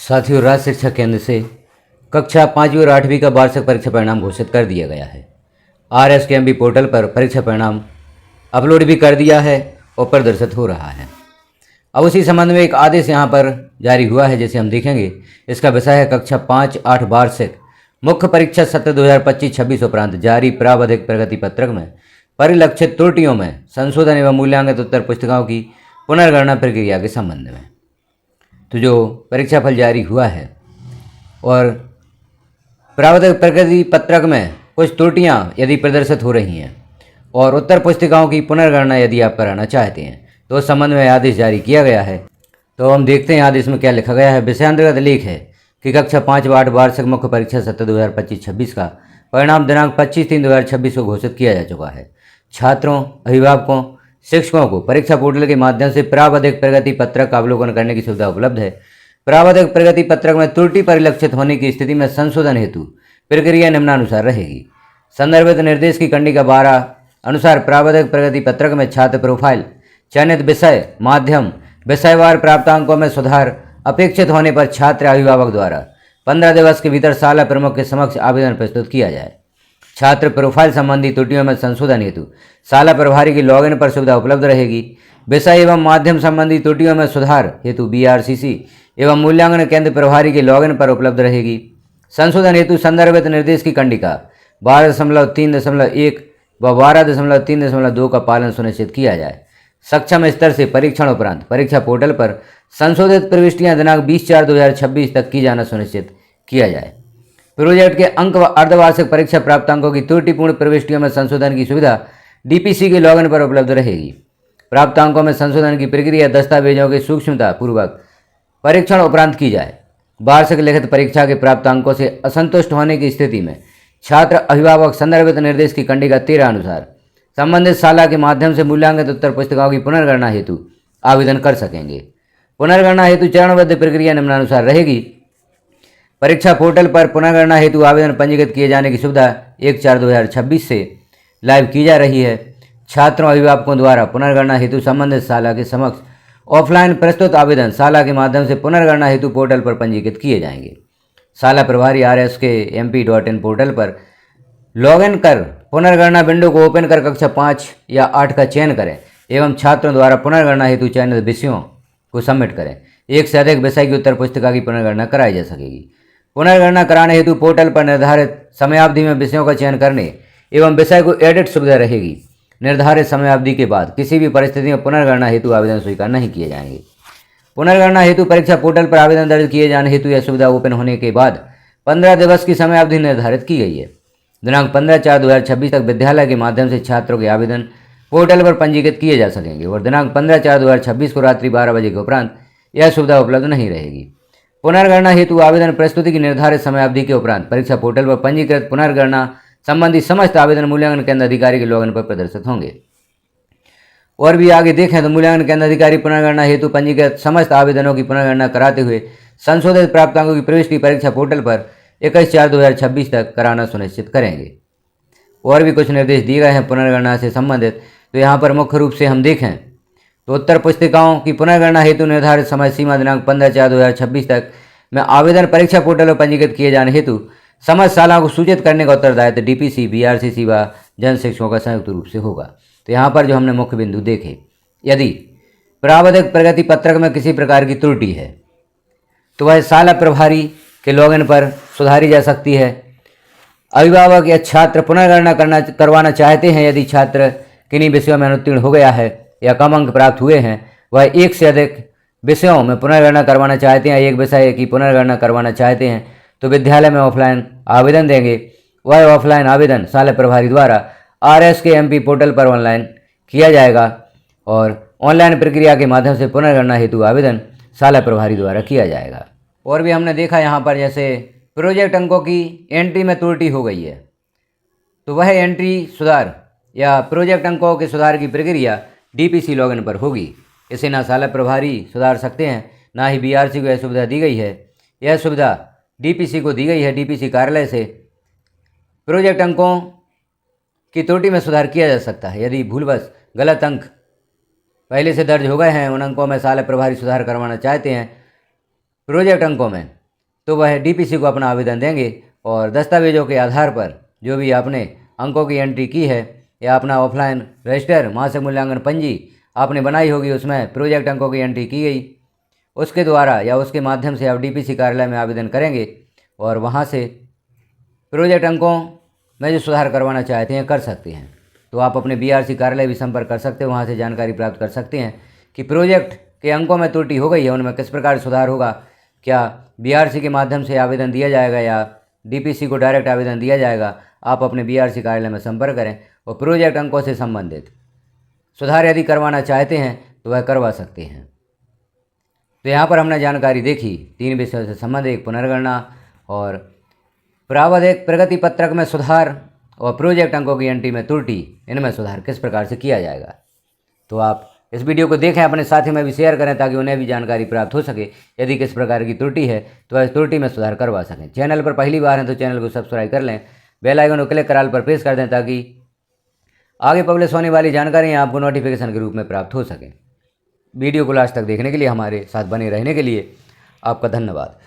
साथियों, राज्य शिक्षा केंद्र से कक्षा 5वीं और 8वीं का वार्षिक परीक्षा परिणाम घोषित कर दिया गया है। RSKMP पोर्टल पर परीक्षा परिणाम अपलोड भी कर दिया है और प्रदर्शित हो रहा है। अब उसी संबंध में एक आदेश यहाँ पर जारी हुआ है, जैसे हम देखेंगे। इसका विषय है कक्षा 5-8 वार्षिक मुख्य परीक्षा सत्र 2025-26 उपरांत जारी प्रावधिक प्रगति पत्रक में परिलक्षित त्रुटियों में संशोधन एवं मूल्यांकित उत्तर पुस्तिकाओं की पुनर्गणना प्रक्रिया के संबंध में। तो जो परीक्षाफल जारी हुआ है और प्रावधिक प्रगति पत्रक में कुछ त्रुटियां यदि प्रदर्शित हो रही हैं और उत्तर पुस्तिकाओं की पुनर्गणना यदि आप कराना चाहते हैं तो उस संबंध में आदेश जारी किया गया है। तो हम देखते हैं आदेश में क्या लिखा गया है। विषयांतर्गत लेख है कि कक्षा 5 व 8 वार्षिक मुख्य परीक्षा सत्र 2025-26 का परिणाम दिनांक 25/3/2026 को घोषित किया जा चुका है। छात्रों, अभिभावकों, शिक्षकों को परीक्षा पोर्टल के माध्यम से प्रावधिक प्रगति पत्रक का अवलोकन करने की सुविधा उपलब्ध है। प्रावधिक प्रगति पत्रक में त्रुटि परिलक्षित होने की स्थिति में संशोधन हेतु प्रक्रिया निम्नानुसार रहेगी। संदर्भित निर्देश की कंडिका 12 अनुसार प्रावधिक प्रगति पत्रक में छात्र प्रोफाइल, चयनित विषय, माध्यम, विषयवार प्राप्तांकों में सुधार अपेक्षित होने पर छात्र अभिभावक द्वारा 15 दिवस के भीतर शाला प्रमुख के समक्ष आवेदन प्रस्तुत किया जाए। छात्र प्रोफाइल संबंधी त्रुटियों में संशोधन हेतु शाला प्रभारी की लॉगिन पर सुविधा उपलब्ध रहेगी। विषय एवं माध्यम संबंधी त्रुटियों में सुधार हेतु BRCC एवं मूल्यांकन केंद्र प्रभारी के लॉगिन पर उपलब्ध रहेगी। संशोधन हेतु संदर्भित निर्देश की कंडिका 12.3.1 व 12.3.2 का पालन सुनिश्चित किया जाए। सक्षम स्तर से परीक्षण उपरांत परीक्षा पोर्टल पर संशोधित प्रविष्टियां दिनांक 20/4/2026 तक की जाना सुनिश्चित किया जाए। प्रोजेक्ट के अंक व अर्धवार्षिक परीक्षा प्राप्तांकों की त्रुटिपूर्ण प्रविष्टियों में संशोधन की सुविधा DPC के लॉगिन पर उपलब्ध रहेगी। प्राप्तांकों में संशोधन की प्रक्रिया दस्तावेजों की सूक्ष्मता पूर्वक परीक्षण उपरांत की जाए। वार्षिक लिखित परीक्षा के प्राप्तांकों से असंतुष्ट होने की स्थिति में छात्र अभिभावक संदर्भित निर्देश की कंडिका 13 अनुसार संबंधित शाला के माध्यम से मूल्यांकित उत्तर पुस्तिकाओं की पुनर्गणना हेतु आवेदन कर सकेंगे। पुनर्गणना हेतु चरणबद्ध प्रक्रिया निम्नानुसार रहेगी। परीक्षा पोर्टल पर पुनर्गणना हेतु आवेदन पंजीकृत किए जाने की सुविधा 1/4/2026 से लाइव की जा रही है। छात्रों, अभिभावकों द्वारा पुनर्गणना हेतु संबंधित शाला के समक्ष ऑफलाइन प्रस्तुत आवेदन शाला के माध्यम से पुनर्गणना हेतु पोर्टल पर पंजीकृत किए जाएंगे। शाला प्रभारी RSKMP.in पोर्टल पर लॉगिन कर पुनर्गणना विंडो को ओपन कर कक्षा 5 या 8 का चयन करें एवं छात्रों द्वारा पुनर्गणना हेतु चयनित विषयों को सबमिट करें। एक से अधिक विषय की उत्तर पुस्तिका की पुनर्गणना कराई जा सकेगी। पुनर्गणना कराने हेतु पोर्टल पर निर्धारित समयावधि में विषयों का चयन करने एवं विषय को एडिट सुविधा रहेगी। निर्धारित समयावधि के बाद किसी भी परिस्थिति में पुनर्गणना हेतु आवेदन स्वीकार नहीं किए जाएंगे। पुनर्गणना हेतु परीक्षा पोर्टल पर आवेदन दर्ज किए जाने हेतु यह सुविधा ओपन होने के बाद 15 दिवस की समयावधि निर्धारित की गई है। दिनांक 15/4/2026 तक विद्यालय के माध्यम से छात्रों के आवेदन पोर्टल पर पंजीकृत किए जा सकेंगे और दिनांक 15/4/2026 को रात्रि 12 बजे के उपरांत यह सुविधा उपलब्ध नहीं रहेगी। पुनर्गणना हेतु आवेदन प्रस्तुति की निर्धारित समयावधि के उपरांत परीक्षा पोर्टल पर पंजीकृत पुनर्गणना संबंधी समस्त आवेदन मूल्यांकन केंद्र अधिकारी के लॉगिन पर प्रदर्शित होंगे। और भी आगे देखें तो मूल्यांकन केंद्र अधिकारी पुनर्गणना हेतु पंजीकृत समस्त आवेदनों की पुनर्गणना कराते हुए संशोधित प्राप्तांकों की प्रविष्टि परीक्षा पोर्टल पर 21/4/2026 तक कराना सुनिश्चित करेंगे। और भी कुछ निर्देश दिए गए हैं पुनर्गणना से संबंधित। तो यहाँ पर मुख्य रूप से हम देखें तो उत्तर पुस्तिकाओं की पुनर्गणना हेतु निर्धारित समय सीमा दिनांक 15/4/2026 तक में आवेदन परीक्षा पोर्टल पर पंजीकृत किए जाने हेतु समस्त शालाओं को सूचित करने का उत्तरदायित्व DPC, BRCC व जन शिक्षकों का संयुक्त रूप से होगा। तो यहाँ पर जो हमने मुख्य बिंदु देखे, यदि प्रावधिक प्रगति पत्रक में किसी प्रकार की त्रुटि है तो वह शाला प्रभारी के लॉगिन पर सुधारी जा सकती है। अभिभावक या छात्र पुनर्गणना करवाना चाहते हैं। यदि छात्र किन्हीं विषयों में अनुत्तीर्ण हो गया है या कम अंक प्राप्त हुए हैं, वह एक से अधिक विषयों में पुनर्गणना करवाना चाहते हैं, एक विषय की पुनर्गणना करवाना चाहते हैं, तो विद्यालय में ऑफलाइन आवेदन देंगे। वह ऑफलाइन आवेदन शाला प्रभारी द्वारा RSKMP पोर्टल पर ऑनलाइन किया जाएगा और ऑनलाइन प्रक्रिया के माध्यम से पुनर्गणना हेतु आवेदन शाला प्रभारी द्वारा किया जाएगा। और भी हमने देखा यहाँ पर जैसे प्रोजेक्ट अंकों की एंट्री में त्रुटि हो गई है तो वह एंट्री सुधार या प्रोजेक्ट अंकों के सुधार की प्रक्रिया DPC लॉगिन पर होगी। इसे ना शाला प्रभारी सुधार सकते हैं, ना ही BRC को यह सुविधा दी गई है। यह सुविधा DPC को दी गई है। DPC कार्यालय से प्रोजेक्ट अंकों की त्रुटि में सुधार किया जा सकता है। यदि भूलवश गलत अंक पहले से दर्ज हो गए हैं, उन अंकों में शाला प्रभारी सुधार करवाना चाहते हैं, प्रोजेक्ट अंकों में तो वह डीपीसी को अपना आवेदन देंगे और दस्तावेजों के आधार पर जो भी आपने अंकों की एंट्री की है या अपना ऑफलाइन रजिस्टर मासिक मूल्यांकन पंजी आपने बनाई होगी, उसमें प्रोजेक्ट अंकों की एंट्री की गई, उसके द्वारा या उसके माध्यम से आप डीपीसी कार्यालय में आवेदन करेंगे और वहाँ से प्रोजेक्ट अंकों में जो सुधार करवाना चाहते हैं कर सकते हैं। तो आप अपने बीआरसी कार्यालय भी संपर्क कर सकते हो, वहाँ से जानकारी प्राप्त कर सकते हैं कि प्रोजेक्ट के अंकों में त्रुटि हो गई है, उनमें किस प्रकार सुधार होगा, क्या बीआरसी के माध्यम से आवेदन दिया जाएगा या डीपीसी को डायरेक्ट आवेदन दिया जाएगा। आप अपने बीआरसी कार्यालय में संपर्क करें और प्रोजेक्ट अंकों से संबंधित सुधार यदि करवाना चाहते हैं तो वह करवा सकते हैं। तो यहाँ पर हमने जानकारी देखी 3 विषयों से संबंधित, एक पुनर्गणना और प्रावधानिक प्रगति पत्रक में सुधार और प्रोजेक्ट अंकों की एंट्री में त्रुटि, इनमें सुधार किस प्रकार से किया जाएगा। तो आप इस वीडियो को देखें, अपने साथी में भी शेयर करें ताकि उन्हें भी जानकारी प्राप्त हो सके। यदि किस प्रकार की त्रुटि है तो वह त्रुटि में सुधार करवा सकें। चैनल पर पहली बार हैं तो चैनल को सब्सक्राइब कर लें, बेल आइकन को क्लिक कर ऑल पर प्रेस कर दें ताकि आगे पब्लिश होने वाली जानकारी आपको नोटिफिकेशन के रूप में प्राप्त हो सके। वीडियो को लास्ट तक देखने के लिए, हमारे साथ बने रहने के लिए आपका धन्यवाद।